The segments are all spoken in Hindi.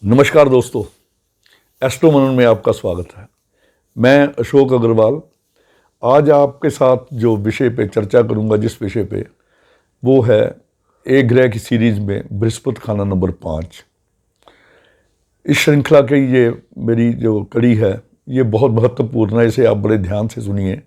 नमस्कार दोस्तों, एस्ट्रो मनन में आपका स्वागत है। मैं अशोक अग्रवाल आज आपके साथ जो विषय पे चर्चा करूंगा, जिस विषय पे, वो है एक ग्रह की सीरीज में बृहस्पति खाना नंबर 5। इस श्रृंखला की ये मेरी जो कड़ी है ये बहुत महत्वपूर्ण है, इसे आप बड़े ध्यान से सुनिए।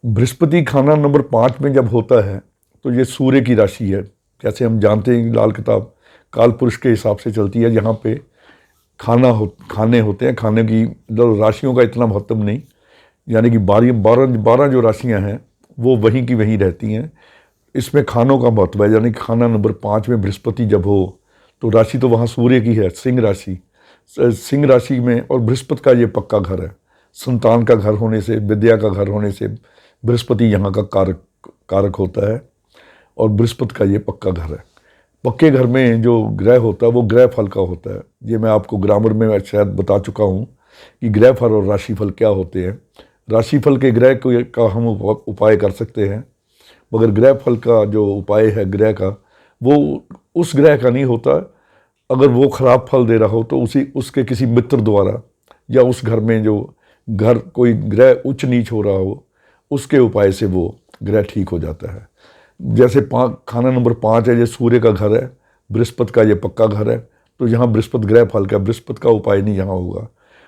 बृहस्पति खाना नंबर 5 में जब होता है तो ये सूर्य की राशि है। जैसे हम जानते हैं लाल किताब काल पुरुष के हिसाब से चलती है, जहाँ पे खाने होते हैं। खाने की राशियों का इतना महत्व नहीं, यानी कि 12 जो राशियां हैं वो वहीं की वहीं रहती हैं। इसमें खानों का महत्व है, यानी खाना नंबर 5 में बृहस्पति जब हो तो राशि तो वहाँ सूर्य की है, सिंह राशि। सिंह राशि में, और बृहस्पति का ये पक्का घर है। संतान का घर होने से, विद्या का घर होने से बृहस्पति यहाँ का कारक होता है, और बृहस्पति का ये पक्का घर है। पक्के घर में जो ग्रह होता है वो ग्रह फल का होता है। ये मैं आपको ग्रामर में शायद बता चुका हूँ कि ग्रह फल और राशिफल क्या होते हैं। राशिफल के ग्रह का हम उपाय कर सकते हैं, मगर ग्रह फल का जो उपाय है ग्रह का, वो उस ग्रह का नहीं होता। अगर वो खराब फल दे रहा हो तो उसके किसी मित्र द्वारा, या उस घर में जो कोई ग्रह उच्च नीच हो रहा हो, उसके उपाय से वो ग्रह ठीक हो जाता है। जैसे खाना नंबर 5 है, ये सूर्य का घर है, बृहस्पति का ये पक्का घर है, तो यहाँ बृहस्पति ग्रह फल का, बृहस्पति का उपाय नहीं यहाँ होगा।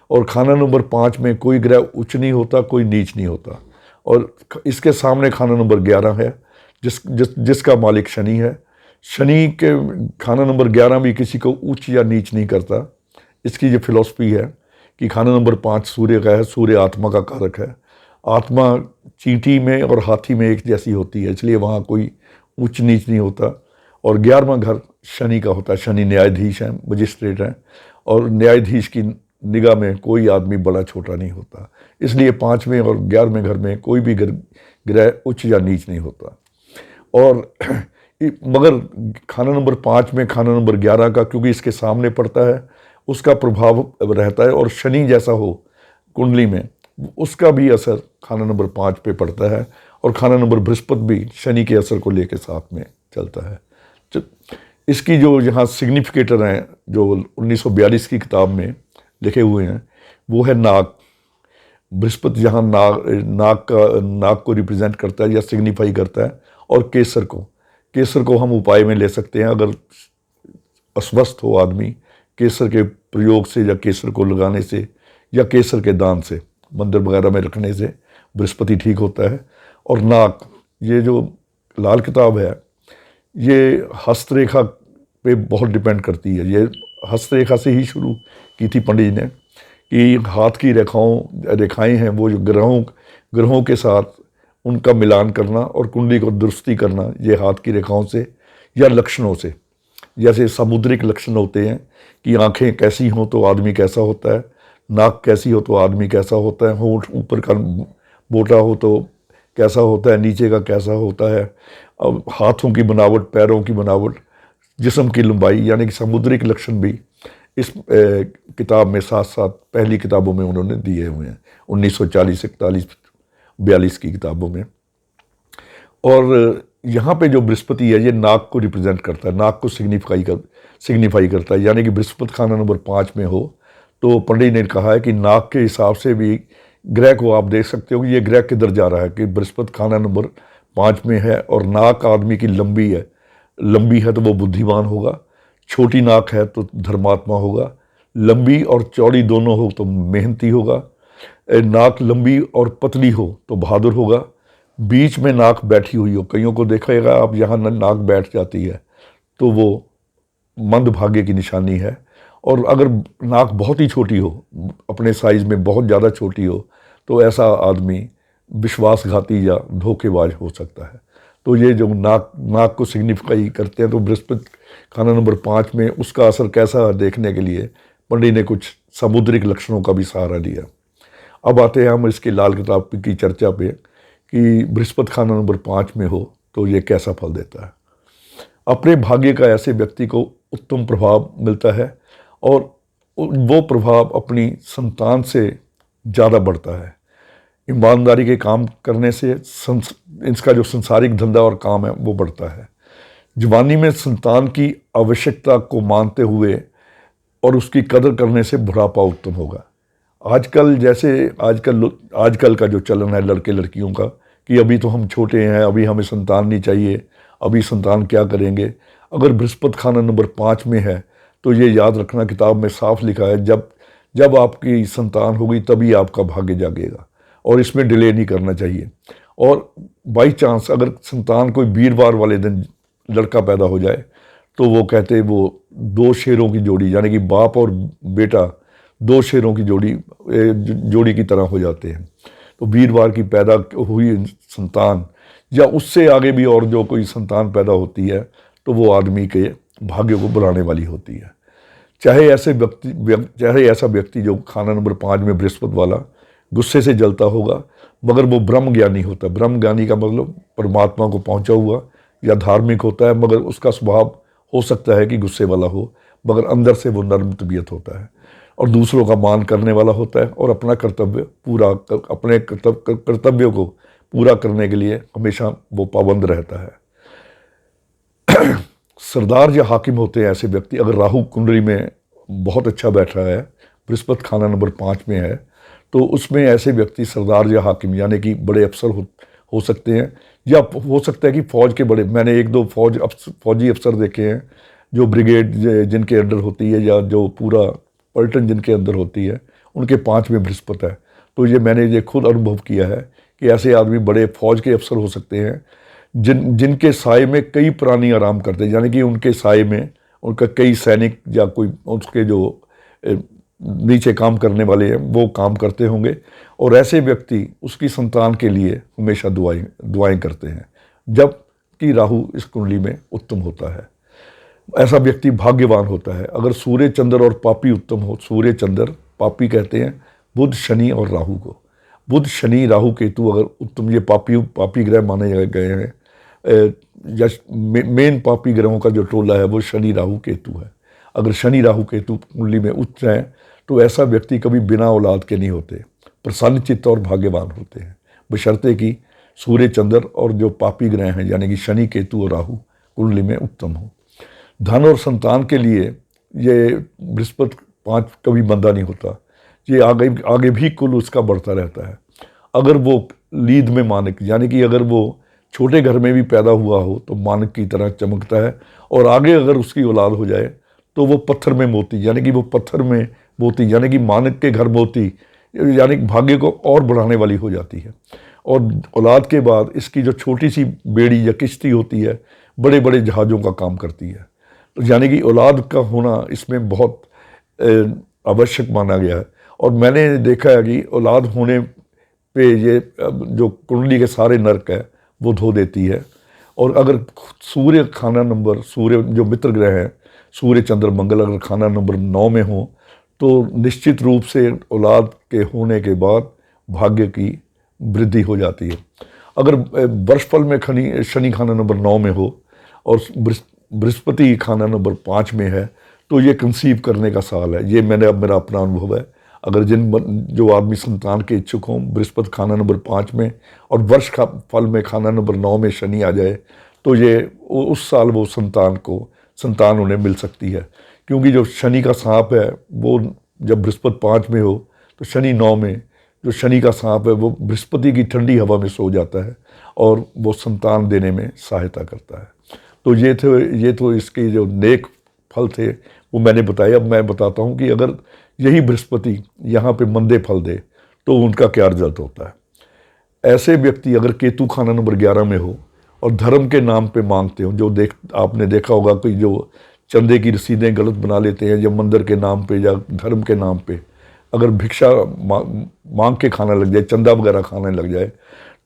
और खाना नंबर 5 में कोई ग्रह उच्च नहीं होता, कोई नीच नहीं होता। और इसके सामने खाना नंबर 11 है, जिसका मालिक शनि है। शनि के खाना नंबर 11 भी किसी को उच्च या नीच नहीं करता। इसकी ये फिलॉसफी है कि खाना नंबर 5 सूर्य का है, सूर्य आत्मा का कारक है। आत्मा चींटी में और हाथी में एक जैसी होती है, इसलिए वहाँ कोई उच्च नीच नहीं होता। और 11वां घर शनि का होता है। शनि न्यायाधीश हैं, मजिस्ट्रेट हैं, और न्यायाधीश की निगाह में कोई आदमी बड़ा छोटा नहीं होता। इसलिए 5वें और 11वें घर में कोई भी ग्रह उच्च या नीच नहीं होता। और मगर खाना नंबर 5 में खाना नंबर 11 का, क्योंकि इसके सामने पड़ता है, उसका प्रभाव रहता है। और शनि जैसा हो कुंडली में, उसका भी असर खाना नंबर 5 पे पड़ता है। और खाना नंबर बृहस्पति भी शनि के असर को लेकर साथ में चलता है। इसकी जो यहाँ सिग्निफिकेटर हैं, जो 1942 की किताब में लिखे हुए हैं, वो है नाग। बृहस्पति जहाँ नाग को रिप्रेजेंट करता है या सिग्निफाई करता है। और केसर को हम उपाय में ले सकते हैं। अगर अस्वस्थ हो आदमी, केसर के प्रयोग से या केसर को लगाने से या केसर के दान से मंदिर वगैरह में रखने से बृहस्पति ठीक होता है। और नाक, ये जो लाल किताब है, ये हस्तरेखा पे बहुत डिपेंड करती है। ये हस्तरेखा से ही शुरू की थी पंडित ने, कि हाथ की रेखाएं हैं वो जो ग्रहों के साथ उनका मिलान करना और कुंडली को दुरुस्ती करना, ये हाथ की रेखाओं से या लक्षणों से। जैसे समुद्रिक लक्षण होते हैं कि आंखें कैसी हों तो आदमी कैसा होता है, नाक कैसी हो तो आदमी कैसा होता है, होंठ ऊपर का मोटा हो तो कैसा होता है, नीचे का कैसा होता है, अब हाथों की बनावट, पैरों की बनावट, जिस्म की लंबाई, यानी कि समुद्रिक लक्षण भी इस किताब में साथ साथ पहली किताबों में उन्होंने दिए हुए हैं, 1940, 41, 42 की किताबों में। और यहाँ पे जो बृहस्पति है ये नाग को रिप्रेजेंट करता है, नाग को सिग्निफाई करता है। यानी कि बृहस्पति खाना नंबर 5 में हो तो पंडित ने कहा है कि नाग के हिसाब से भी ग्रह को आप देख सकते हो कि ये ग्रह किधर जा रहा है। कि बृहस्पति खाना नंबर 5 में है और नाक आदमी की लंबी है तो वो बुद्धिमान होगा, छोटी नाक है तो धर्मात्मा होगा, लंबी और चौड़ी दोनों हो तो मेहनती होगा, नाक लंबी और पतली हो तो बहादुर होगा, बीच में नाक बैठी हुई हो, कईयों को देखिएगा आप, यहाँ नाक बैठ जाती है तो वो मंदभाग्य की निशानी है। और अगर नाक बहुत ही छोटी हो, अपने साइज में बहुत ज़्यादा छोटी हो, तो ऐसा आदमी विश्वासघाती या धोखेबाज हो सकता है। तो ये जो नाक को सिग्निफाई करते हैं, तो बृहस्पति खाना नंबर 5 में उसका असर कैसा देखने के लिए पंडित ने कुछ समुद्रिक लक्षणों का भी सहारा लिया। अब आते हैं हम इसके लाल किताब की चर्चा पे कि बृहस्पति खाना नंबर 5 में हो तो ये कैसा फल देता है। अपने भाग्य का ऐसे व्यक्ति को उत्तम प्रभाव मिलता है, और वो प्रभाव अपनी संतान से ज़्यादा बढ़ता है। ईमानदारी के काम करने से इसका जो संसारिक धंधा और काम है वो बढ़ता है। जवानी में संतान की आवश्यकता को मानते हुए और उसकी कदर करने से बुढ़ापा उत्तम होगा। आजकल जैसे आजकल का जो चलन है लड़के लड़कियों का कि अभी तो हम छोटे हैं, अभी हमें संतान नहीं चाहिए, अभी संतान क्या करेंगे। अगर बृहस्पति खाना नंबर 5 में है तो ये याद रखना, किताब में साफ लिखा है, जब जब आपकी संतान होगी तभी आपका भाग्य जागेगा और इसमें डिले नहीं करना चाहिए। और बाई चांस अगर संतान कोई वीरवार वाले दिन लड़का पैदा हो जाए तो वो कहते हैं वो 2 शेरों की जोड़ी, यानी कि बाप और बेटा 2 शेरों की जोड़ी की तरह हो जाते हैं। तो वीरवार की पैदा हुई संतान या उससे आगे भी और जो कोई संतान पैदा होती है तो वो आदमी के भाग्य को बढ़ाने वाली होती है। चाहे ऐसा व्यक्ति जो खाना नंबर 5 में बृहस्पति वाला गुस्से से जलता होगा, मगर वो ब्रह्म ज्ञानी होता है। ब्रह्म ज्ञानी का मतलब परमात्मा को पहुंचा हुआ या धार्मिक होता है, मगर उसका स्वभाव हो सकता है कि गुस्से वाला हो, मगर अंदर से वो नर्म तबीयत होता है और दूसरों का मान करने वाला होता है और अपने कर्तव्य को पूरा करने के लिए हमेशा वो पाबंद रहता है। सरदार या हाकिम होते हैं ऐसे व्यक्ति। अगर राहु कुंडली में बहुत अच्छा बैठ रहा है, बृहस्पति खाना नंबर 5 में है, तो उसमें ऐसे व्यक्ति सरदार या हाकिम यानी कि बड़े अफसर हो सकते हैं, या हो सकता है कि फ़ौज के बड़े, मैंने 1-2 फौजी अफसर देखे हैं जो ब्रिगेड जिनके अंडर होती है या जो पूरा पलटन जिनके अंदर होती है, उनके 5 में बृहस्पति है। तो मैंने ये खुद अनुभव किया है कि ऐसे आदमी बड़े फौज के अफसर हो सकते हैं जिनके साए में कई प्राणी आराम करते हैं, यानी कि उनके साए में उनका कई सैनिक या कोई उसके जो नीचे काम करने वाले हैं वो काम करते होंगे। और ऐसे व्यक्ति उसकी संतान के लिए हमेशा दुआएं करते हैं जब कि राहु इस कुंडली में उत्तम होता है। ऐसा व्यक्ति भाग्यवान होता है। अगर सूर्य चंद्र और पापी उत्तम हो, सूर्य चंद्र पापी कहते हैं बुध शनि और राहु को, बुध शनि राहु केतु अगर उत्तम, ये पापी ग्रह माने गए हैं, या मेन पापी ग्रहों का जो टोला है वो शनि राहु केतु है। अगर शनि राहु केतु कुंडली में उच्च हैं तो ऐसा व्यक्ति कभी बिना औलाद के नहीं होते, प्रसन्न चित्त और भाग्यवान होते हैं, बशर्ते कि सूर्य चंद्र और जो पापी ग्रह हैं यानी कि शनि केतु और राहु कुंडली में उत्तम हो। धन और संतान के लिए ये बृहस्पति 5 कभी मंदा नहीं होता, ये आगे भी कुल उसका बढ़ता रहता है। अगर वो लीद में मानक, यानी कि अगर वो छोटे घर में भी पैदा हुआ हो तो मानक की तरह चमकता है, और आगे अगर उसकी औलाद हो जाए तो वो पत्थर में मोती, यानी कि वो पत्थर में मोती, यानी कि मानक के घर मोती, यानी भाग्य को और बढ़ाने वाली हो जाती है। और औलाद के बाद इसकी जो छोटी सी बेड़ी या किश्ती होती है बड़े बड़े जहाज़ों का काम करती है। तो यानी कि औलाद का होना इसमें बहुत आवश्यक माना गया है। और मैंने देखा है कि औलाद होने पे ये जो कुंडली के सारे नरक है वो धो देती है। और अगर सूर्य खाना नंबर, सूर्य जो मित्र ग्रह है, सूर्य चंद्र मंगल अगर खाना नंबर 9 में हो तो निश्चित रूप से औलाद के होने के बाद भाग्य की वृद्धि हो जाती है। अगर वर्षफल में शनि खाना नंबर 9 में हो और बृहस्पति खाना नंबर 5 में है तो ये कंसीव करने का साल है। ये मेरा अपना अनुभव है। अगर जो आदमी संतान के इच्छुक हों, बृहस्पति खाना नंबर 5 में और वर्ष का फल में खाना नंबर 9 में शनि आ जाए तो ये उस साल वो संतान उन्हें मिल सकती है। क्योंकि जो शनि का सांप है वो जब बृहस्पति 5 में हो तो शनि 9 में, जो शनि का सांप है वो बृहस्पति की ठंडी हवा में सो जाता है और वो संतान देने में सहायता करता है। तो ये तो इसके जो नेक फल थे वो मैंने बताया। अब मैं बताता हूँ कि अगर यही बृहस्पति यहाँ पे मंदे फल दे तो उनका क्या रिजल्ट होता है। ऐसे व्यक्ति अगर केतु खाना नंबर 11 में हो और धर्म के नाम पे मांगते हो, जो आपने देखा होगा कि जो चंदे की रसीदें गलत बना लेते हैं या मंदिर के नाम पे या धर्म के नाम पे अगर भिक्षा मांग के खाना लग जाए, चंदा वगैरह खाने लग जाए,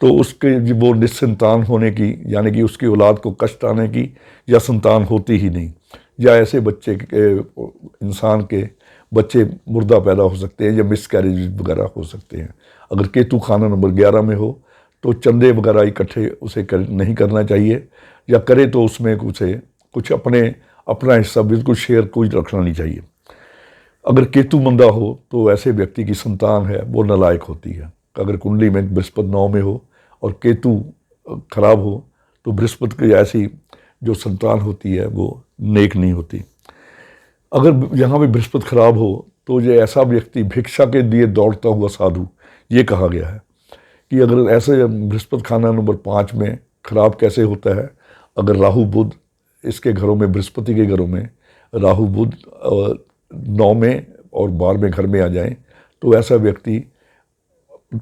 तो उसके वो निसंतान होने की, यानी कि उसकी औलाद को कष्ट आने की या संतान होती ही नहीं, या ऐसे इंसान के बच्चे मुर्दा पैदा हो सकते हैं या मिसकैरेज वगैरह हो सकते हैं। अगर केतु खाना नंबर 11 में हो तो चंदे वगैरह इकट्ठे उसे नहीं करना चाहिए, या करे तो उसमें कुछ अपना हिस्सा बिल्कुल शेयर कोई रखना नहीं चाहिए। अगर केतु मंदा हो तो ऐसे व्यक्ति की संतान है वो नालायक होती है। अगर कुंडली में बृहस्पति 9 में हो और केतु खराब हो तो बृहस्पति की ऐसी जो संतान होती है वो नेक नहीं होती। अगर यहाँ पे बृहस्पति खराब हो तो ये ऐसा व्यक्ति भिक्षा के लिए दौड़ता हुआ साधु, ये कहा गया है कि अगर ऐसे बृहस्पति खाना नंबर 5 में खराब कैसे होता है, अगर राहु बुध इसके घरों में, बृहस्पति के घरों में राहु बुध 9 में और 12वें घर में आ जाए तो ऐसा व्यक्ति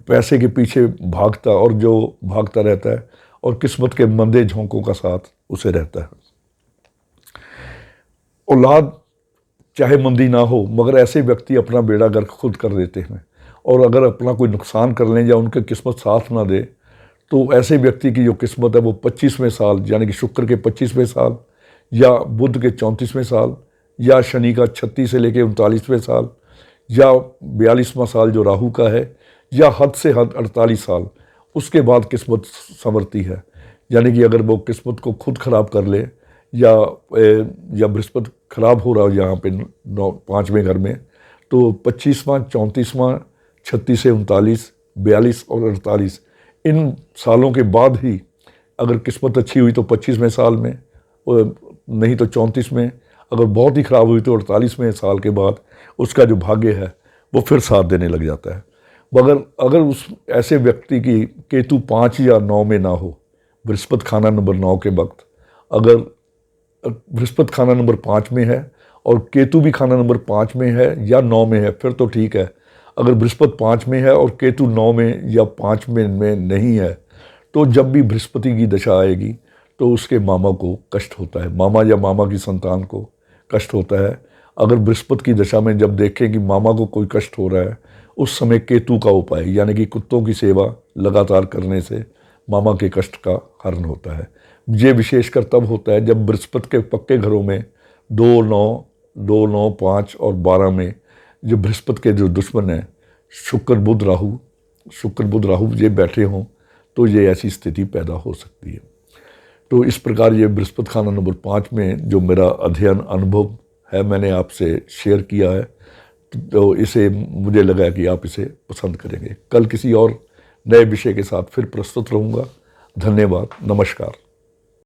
पैसे के पीछे भागता और जो भागता रहता है और किस्मत के मंदे झोंकों का साथ उसे रहता है। औलाद चाहे मंदी ना हो मगर ऐसे व्यक्ति अपना बेड़ा गर्क खुद कर देते हैं, और अगर अपना कोई नुकसान कर लें या उनकी किस्मत साथ ना दे तो ऐसे व्यक्ति की जो किस्मत है वो 25वें साल यानी कि शुक्र के 25वें साल या बुध के 34वें साल या शनि का 36 से लेकर 39वें साल या 42वां साल जो राहु का है या हद से हद 48 साल, उसके बाद किस्मत संवरती है। यानी कि अगर वो किस्मत को खुद खराब कर ले या बृहस्पति खराब हो रहा हो यहाँ पे 5वें घर में, तो 25वां, 34वां, 36 से 39, 42 और 48 इन सालों के बाद ही अगर किस्मत अच्छी हुई तो 25वें साल में, नहीं तो 34 में, अगर बहुत ही ख़राब हुई तो 48वें साल के बाद उसका जो भाग्य है वो फिर साथ देने लग जाता है। मगर अगर उस ऐसे व्यक्ति की केतु 5 या 9 में ना हो, बृहस्पति खाना नंबर 9 के वक्त अगर बृहस्पति खाना नंबर 5 में है और केतु भी खाना नंबर 5 में है या 9 में है फिर तो ठीक है। अगर बृहस्पति 5 में है और केतु 9 में या 5 में नहीं है तो जब भी बृहस्पति की दशा आएगी तो उसके मामा को कष्ट होता है, मामा या मामा की संतान को कष्ट होता है। अगर बृहस्पति की दशा में जब देखें कि मामा को कोई कष्ट हो रहा है, उस समय केतु का उपाय यानी कि कुत्तों की सेवा लगातार करने से मामा के कष्ट का हरण होता है। ये विशेषकर तब होता है जब बृहस्पति के पक्के घरों में 2, 9, 5 और 12 में जो बृहस्पति के जो दुश्मन हैं शुक्र बुध राहु ये बैठे हों तो ये ऐसी स्थिति पैदा हो सकती है। तो इस प्रकार ये बृहस्पति खाना नंबर 5 में जो मेरा अध्ययन अनुभव है मैंने आपसे शेयर किया है, तो इसे मुझे लगा कि आप इसे पसंद करेंगे। कल किसी और नए विषय के साथ फिर प्रस्तुत रहूँगा। धन्यवाद, नमस्कार।